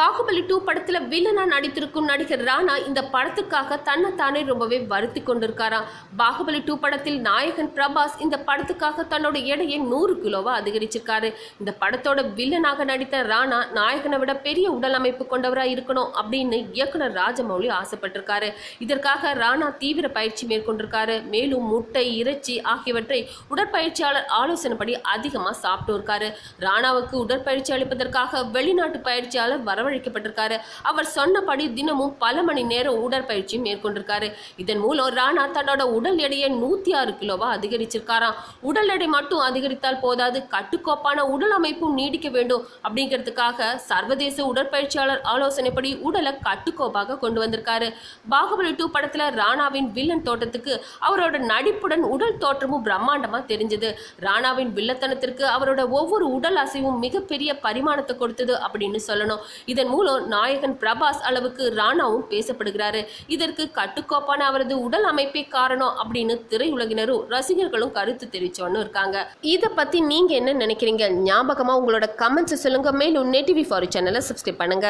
பாகுபலி 2 படத்துல வில்லனா நடித்திருக்கும் நடிகர் ராணா இந்த படத்துக்காக தன்னைத்தானே ரொம்பவே வருத்தி கொண்டிருக்காராம். பாகுபலி 2 படத்தில் நாயகன் பிரபாஸ் இந்த படத்துக்காக தன்னோட எடையை 100 கிலோவா அதிகரிச்சிருக்காரு. இந்த படத்தோட வில்லனாக நடித்த ராணா நாயகனை விட பெரிய உடல் அமைப்பு கொண்டவரா இருக்கணும் அப்படின்னு இயக்குனர் ராஜமௌலி ஆசைப்பட்டிருக்காரு. இதற்காக ராணா தீவிர பயிற்சி மேற்கொண்டிருக்காரு. மேலும் முட்டை, இறைச்சி ஆகியவற்றை உடற்பயிற்சியாளர் ஆலோசனைப்படி அதிகமா சாப்பிட்டு இருக்காரு. ராணாவுக்கு உடற்பயிற்சி அளிப்பதற்காக வெளிநாட்டு பயிற்சியாளர் வரவழைக்கப்பட்டிருக்காரு. அவர் சொன்னபடி தினமும் பல மணி நேரம் உடற்பயிற்சி மேற்கொண்டிருக்காரு. இதன் மூலம் ராணா தன்னோட உடல் எடையை 106 கிலோவா அதிகரிச்சிருக்காராம். உடல் எடை மட்டும் அதிகரித்தால் போதாது, கட்டுக்கோப்பான உடல் அமைப்பும் நீடிக்க வேண்டும் அப்படிங்கிறதுக்காக சர்வதேச உடற்பயிற்சியாளர் ஆலோசனைப்படி உடலை கட்டுக்கோப்பாக கொண்டு வந்திருக்காரு. பாகுபலி 2 படத்துல ராணாவின் வில்லன் தோட்டத்துக்கு அவரோட நடிப்புடன் உடல் தோற்றமும் பிரம்மாண்டமா தெரிஞ்சது. ராணாவின் வில்லத்தனத்திற்கு அவரோட ஒவ்வொரு உடல் அசைவும் மிகப்பெரிய பரிமாணத்தை கொடுத்தது அப்படின்னு சொல்லணும். இதன் மூலம் நாயகன் பிரபாஸ் அளவுக்கு ராணாவும் பேசப்படுகிறாரு. இதற்கு கட்டுக்கோப்பான அவரது உடல் அமைப்பே காரணம் அப்படின்னு திரையுலகினரும் ரசிகர்களும் கருத்து தெரிவிச்சோன்னு இருக்காங்க. இதை பத்தி நீங்க என்ன நினைக்கிறீங்க? ஞாபகமா உங்களோட கமெண்ட்ஸ் சொல்லுங்க. மேலும் நெட்டிவி ஃபார் சேனலை சப்ஸ்கிரைப் பண்ணுங்க.